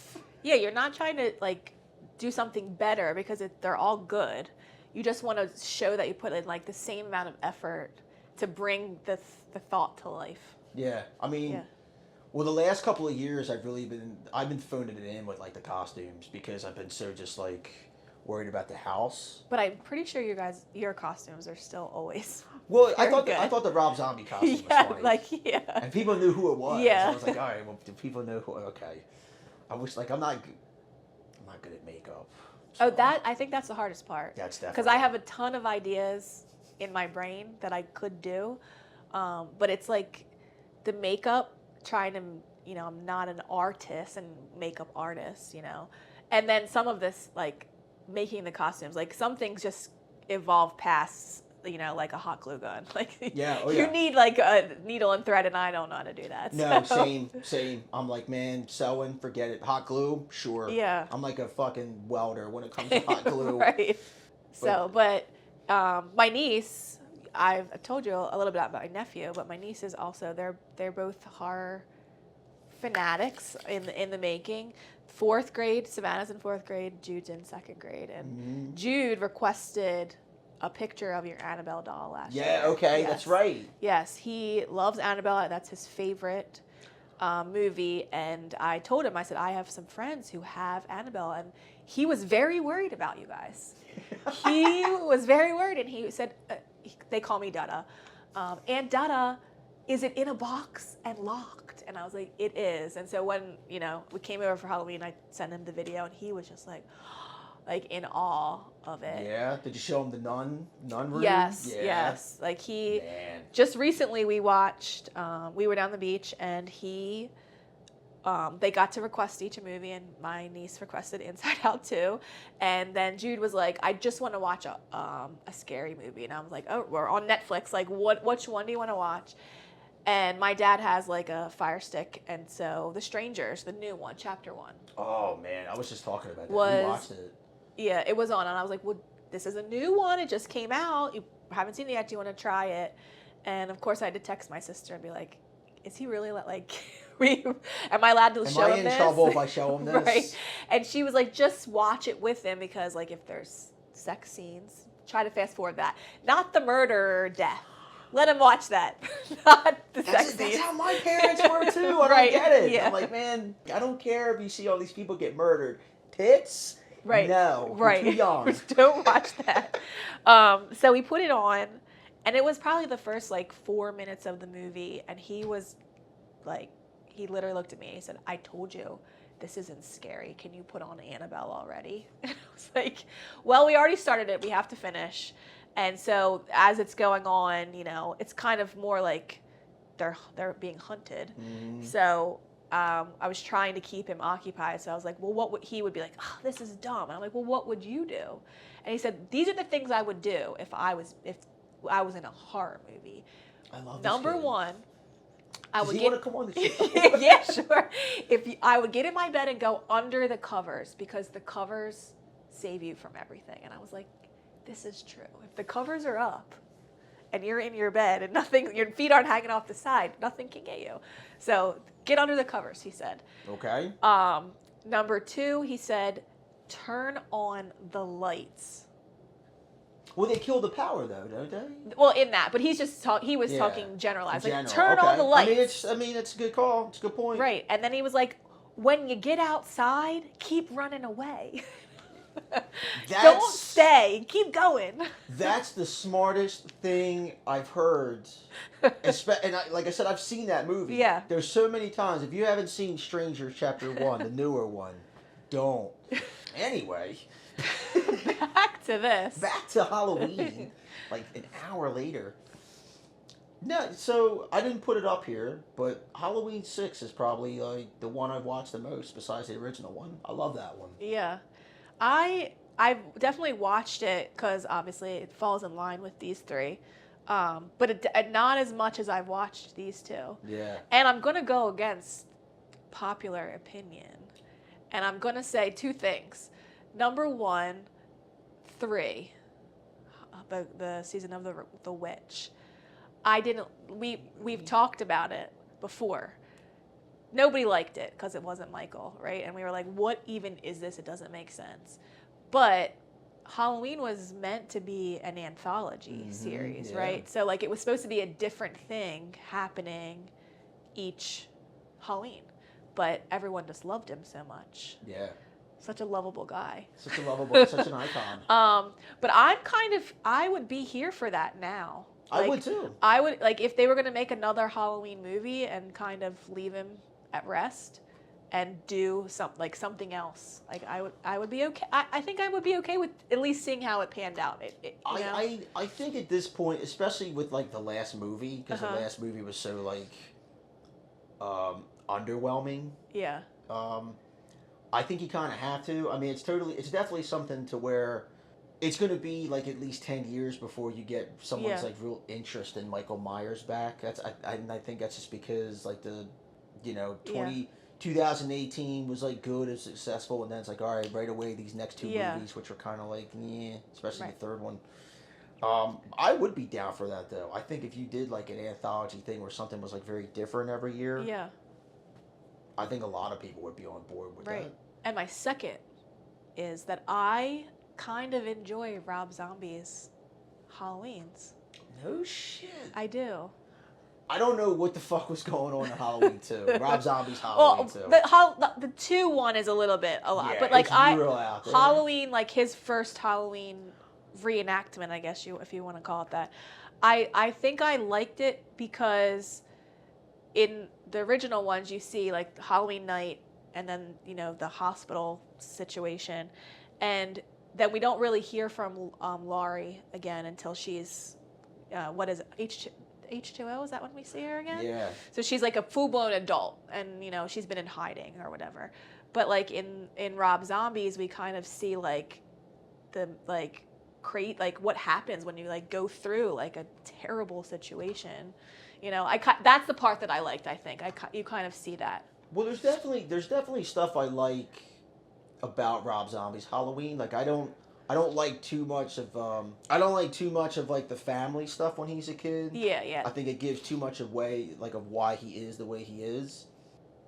Yeah, you're not trying to like do something better because they're all good. You just want to show that you put in like the same amount of effort to bring the thought to life. Yeah, I mean, well, the last couple of years I've been phoning it in with like the costumes because I've been so just like worried about the house. But I'm pretty sure your costumes are still always. Well, I thought the Rob Zombie costume was funny. And people knew who it was. Yeah. So I was like, all right, well, do people know who? Okay. I wish I'm not good at makeup. So. I think that's the hardest part. That's definitely. Because I have a ton of ideas in my brain that I could do, but it's like the makeup, trying to, I'm not an artist and makeup artist, and then some of this, like making the costumes, like some things just evolve past, like a hot glue gun. Like you need like a needle and thread, and I don't know how to do that. No, so. same. I'm like, man, sewing, forget it. Hot glue, sure. Yeah. I'm like a fucking welder when it comes to hot glue. Right. But my niece, I've told you a little bit about my nephew, but my niece is also, they're both horror fanatics in the making. 4th grade, Savannah's in 4th grade, Jude's in 2nd grade, and Jude requested a picture of your Annabelle doll last year. Yeah, okay, yes. That's right. Yes, he loves Annabelle. That's his favorite movie, and I told him, I said, I have some friends who have Annabelle, and he was very worried about you guys. He was very worried, and he said, they call me Dada. Aunt Dada, is it in a box and locked? And I was like, it is. And so when, we came over for Halloween, I sent him the video, and he was just like in awe of it. Yeah? Did you show him the nun room? Yes. Like just recently we watched, we were down the beach, and they got to request each a movie, and my niece requested Inside Out too. And then Jude was like, I just want to watch a scary movie. And I was like, oh, we're on Netflix. Like, which one do you want to watch? And my dad has like a Fire Stick, and so The Strangers, the new one, Chapter 1. Oh man, I was just talking about that. We watched it. Yeah, it was on, and I was like, well, this is a new one. It just came out. You haven't seen it yet. Do you want to try it? And of course, I had to text my sister and be like, is he really Am I allowed to Am show I him in this? trouble if I show him this? Right. And she was like, just watch it with him because like if there's sex scenes, try to fast forward that. Not the murder or death. Let him watch that. Not the sex That's scenes. how my parents were too. I Right, don't get it. yeah. I'm like, man, I don't care if you see all these people get murdered. Tits? Right. No. Right. You're too young. Don't watch that. So we put it on, and it was probably the first like 4 minutes of the movie, and he was like, he literally looked at me and he said, I told you this isn't scary. Can you put on Annabelle already? And I was like, well, we already started it. We have to finish. And so as it's going on, you know, it's kind of more like they're being hunted. Mm. So I was trying to keep him occupied. So I was like, well, what would he would be like, oh, this is dumb. And I'm like, well, what would you do? And he said, these are the things I would do if I was in a horror movie. I love this Number kid. one, I would Does he get want to come on the show? yeah, sure. I would get in my bed and go under the covers because the covers save you from everything. And I was like, this is true. If the covers are up and you're in your bed and nothing, your feet aren't hanging off the side, nothing can get you. So get under the covers, he said. Okay. Number two, he said, turn on the lights. Well, they kill the power though, don't they? Well, in that, but he was Yeah. talking generalized. Like, General, turn okay. on the lights. I mean, it's a good call. It's a good point. Right. And then he was like, when you get outside, keep running away. Don't stay. Keep going. That's the smartest thing I've heard. And like I said, I've seen that movie. Yeah. There's so many times. If you haven't seen Strangers Chapter 1, the newer one, don't. Anyway. Back to this. Back to Halloween. Like an hour later. No, so I didn't put it up here, but Halloween 6 is probably like the one I've watched the most besides the original one. I love that one. Yeah. I've definitely watched it because obviously it falls in line with these three. But not as much as I've watched these two. Yeah. And I'm going to go against popular opinion. And I'm going to say two things. Number one, 3, the season of the witch. We've talked about it before. Nobody liked it because it wasn't Michael, right? And we were like, what even is this? It doesn't make sense. But Halloween was meant to be an anthology series, yeah. right? So like it was supposed to be a different thing happening each Halloween. But everyone just loved him so much. Yeah. Such a lovable guy. Such a lovable, such an icon. But I would be here for that now. I would too. I would, like, if they were going to make another Halloween movie and kind of leave him at rest and do something else, like I would be okay. I think I would be okay with at least seeing how it panned out. I think at this point, especially with like the last movie, because the last movie was so like underwhelming. Yeah. I think you kind of have to. I mean, it's definitely something to where it's going to be like at least 10 years before you get someone's like real interest in Michael Myers back. I think that's just because like the, 2018 was like good and successful, and then it's like, all right away these next two movies, which are kind of like, especially the third one. I would be down for that though. I think if you did like an anthology thing where something was like very different every year. Yeah. I think a lot of people would be on board with that. And my second is that I kind of enjoy Rob Zombie's Halloweens. No shit. I do. I don't know what the fuck was going on in Halloween 2. Rob Zombie's Halloween 2. The 2 one is a lot. Yeah, but like it's real out there. Halloween, like his first Halloween reenactment, I guess if you want to call it that. I think I liked it because in the original ones you see like Halloween night and then the hospital situation, and then we don't really hear from Laurie again until she's what is it, H2O, is that when we see her again? Yeah. So she's like a full-blown adult, and she's been in hiding or whatever. But like in Rob Zombies, we kind of see like the what happens when you like go through like a terrible situation. That's the part that I liked. I think you kind of see that. Well, there's definitely stuff I like about Rob Zombie's Halloween. Like I don't like too much of like the family stuff when he's a kid. Yeah. I think it gives too much away like of why he is the way he is.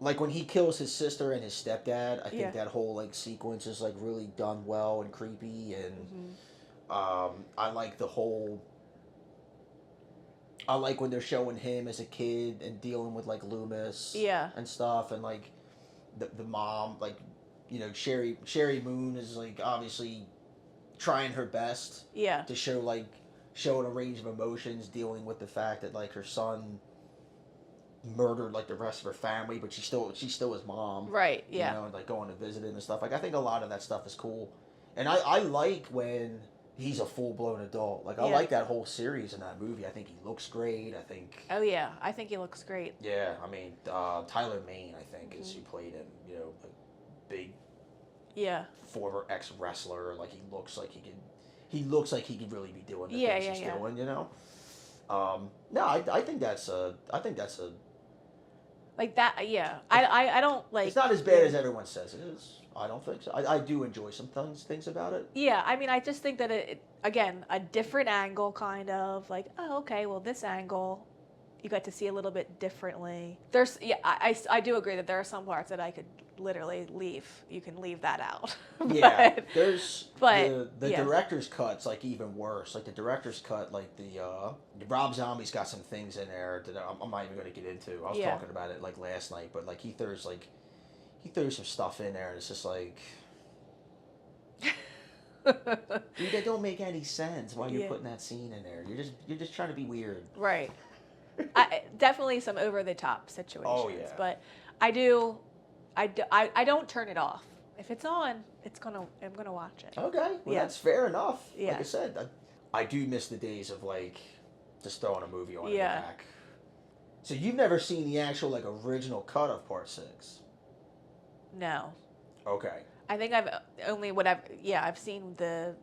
like when he kills his sister and his stepdad, I Yeah. think that whole like sequence is like really done well and creepy, and I like the whole. I like when they're showing him as a kid and dealing with like Loomis, Yeah. and stuff, and like the mom, like, you know, Sherry Moon is like obviously trying her best, Yeah. to showing a range of emotions, dealing with the fact that like her son murdered like the rest of her family, but she's still his mom. Right. Yeah. You know, and like going to visit him and stuff. Like I think a lot of that stuff is cool, and I like when he's a full blown adult. Like I Yeah. like that whole series in that movie. I think he looks great. I think. Oh yeah, I think he looks great. Yeah, I mean Tyler Mane, I think, is who played him. You know, a big Yeah. former ex wrestler. Like he looks like he could. He looks like he could really be doing the Yeah, things yeah, he's yeah. doing. You know. No, I think that's a. Like that. Yeah. I don't like. It's not as bad as everyone says it is. I don't think so. I do enjoy some things about it. Yeah, I mean, I just think that it again, a different angle, kind of like, oh, okay, well, this angle, you got to see a little bit differently. There's, yeah, I do agree that there are some parts that I could literally leave. You can leave that out. Yeah, there's the yeah. director's cut's like even worse. Like the director's cut, like the Rob Zombie's got some things in there that I'm not even going to get into. I was talking about it like last night, but like he throws some stuff in there, and it's just like, dude, that don't make any sense. Why you're putting that scene in there? You're just trying to be weird. Right. Definitely some over the top situations. Oh yeah. But I don't turn it off. If it's on, I'm gonna watch it. Okay, well that's fair enough. Yeah. Like I said, I do miss the days of like just throwing a movie on in the back. So you've never seen the actual like original cut of Part 6? No. Okay. I think I've seen the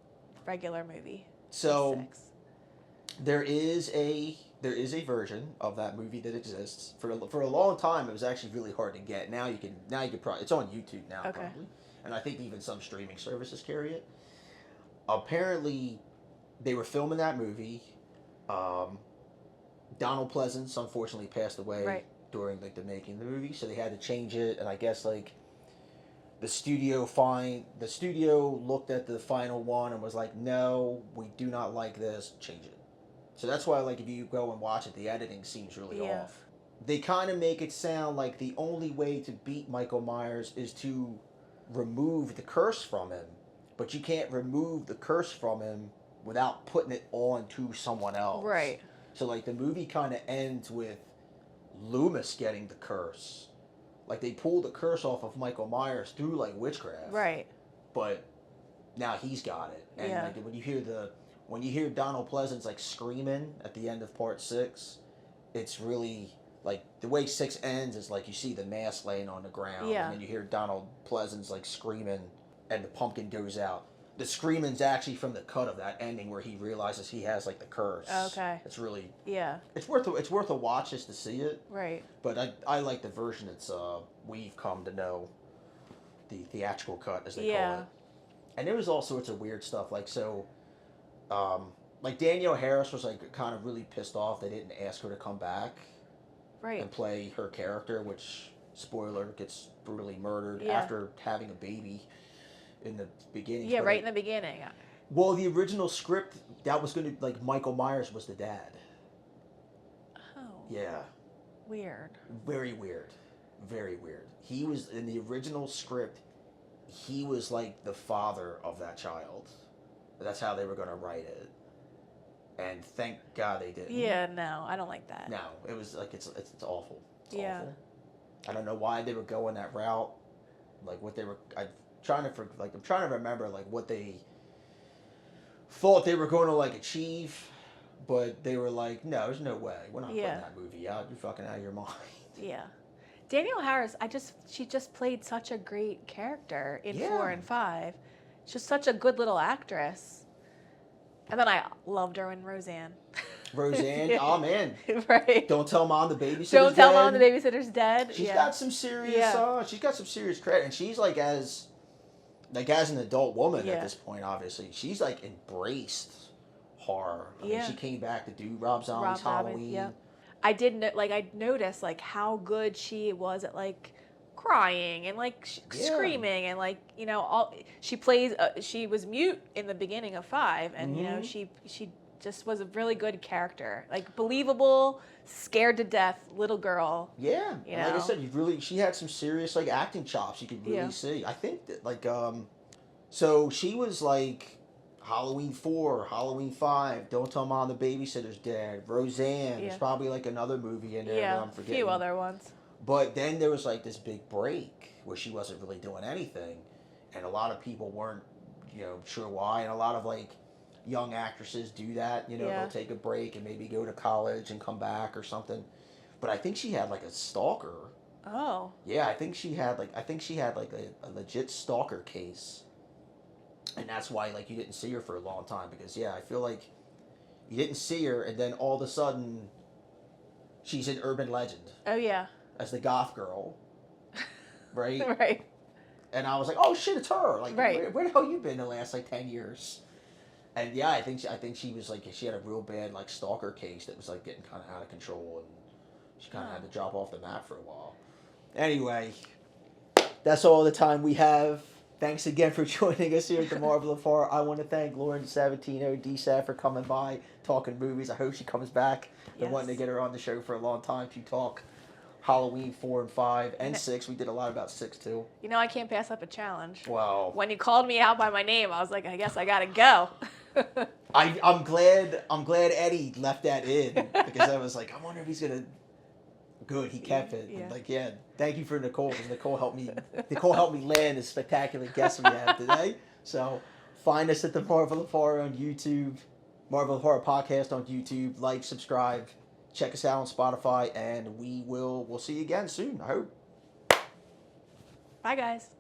regular movie. So 6. there is a version of that movie that exists. For a long time it was actually really hard to get. Now you can probably, it's on YouTube now, probably. And I think even some streaming services carry it. Apparently they were filming that movie. Donald Pleasance unfortunately passed away during like the making of the movie, so they had to change it, and I guess like the studio looked at the final one and was like, no, we do not like this, change it. So that's why, like, if you go and watch it, the editing seems really off. They kind of make it sound like the only way to beat Michael Myers is to remove the curse from him, but you can't remove the curse from him without putting it on to someone else. Right. So like the movie kind of ends with Loomis getting the curse. Like they pulled the curse off of Michael Myers through like witchcraft. Right. But now he's got it. And like when you hear Donald Pleasance like screaming at the end of Part 6, it's really like the way 6 ends is like you see the mask laying on the ground, and then you hear Donald Pleasance like screaming, and the pumpkin goes out. The screaming's actually from the cut of that ending where he realizes he has like the curse. Okay. It's really It's worth a watch just to see it. Right. But I like the version that's we've come to know, the theatrical cut as they call it. And there was all sorts of weird stuff like like Danielle Harris was like kind of really pissed off they didn't ask her to come back. Right. And play her character, which, spoiler, gets brutally murdered after having a baby in the beginning. Yeah, right in the beginning. Well, the original script, that was going to, like, Michael Myers was the dad. Oh. Yeah. Weird. Very weird. Very weird. He was, in the original script, he was, like, the father of that child. That's how they were going to write it. And thank God they didn't. Yeah, no, I don't like that. No, it was, like, it's awful. It's awful. I don't know why they were going that route. Like, what they were... I'm trying to remember like what they thought they were going to like achieve, but they were like, no, there's no way, we're not putting that movie out. You're fucking out of your mind. Yeah, Danielle Harris, she just played such a great character in 4 and 5. She's just such a good little actress. And then I loved her in Roseanne. Roseanne, oh man, right? Don't tell mom the babysitter's Don't tell dead. mom the babysitter's dead. She's got some serious. She's got some serious credit, and she's like as an adult woman at this point. Obviously, she's like embraced horror. I mean, she came back to do Rob Zombie's Halloween. I did I noticed like how good she was at like crying and like screaming and like, you know, all she plays. She was mute in the beginning of 5, and you know, she just was a really good character, like believable, scared to death little girl. Yeah, you and like I know? said, she had some serious like acting chops. You could really see. I think that like so she was like Halloween 4, Halloween 5, Don't Tell Mom the Babysitter's Dead, Roseanne. There's probably like another movie in there that I'm a forgetting. few other ones. But then there was like this big break where she wasn't really doing anything, and a lot of people weren't, you know, sure why, and a lot of like young actresses do that. You know, they'll take a break and maybe go to college and come back or something. But I think she had like a stalker. Oh. Yeah, I think she had like a legit stalker case, and that's why like you didn't see her for a long time, because I feel like you didn't see her, and then all of a sudden she's an urban legend. Oh yeah. As the goth girl, right? Right. And I was like, oh shit, it's her. Like, right. Where the hell you been the last like 10 years? And yeah, I think she was like, she had a real bad like stalker case that was like getting kind of out of control, and she kind of had to drop off the map for a while. Anyway, that's all the time we have. Thanks again for joining us here at the Marvel of Horror. I want to thank Lauren Sabatino, DSAT, for coming by, talking movies. I hope she comes back. Been wanting to get her on the show for a long time to talk Halloween 4 and 5 and 6. We did a lot about 6 too. You know, I can't pass up a challenge. Wow. When you called me out by my name, I was like, I guess I gotta go. I'm glad Eddie left that in, because I was like, I wonder if he's gonna. Good, he kept it. Yeah. Like, thank you for Nicole, because Nicole helped me land the spectacular guest we have today. So find us at the Marvel of Horror on YouTube, Marvel of Horror Podcast on YouTube. Like, subscribe, check us out on Spotify, and we'll see you again soon, I hope. Bye guys.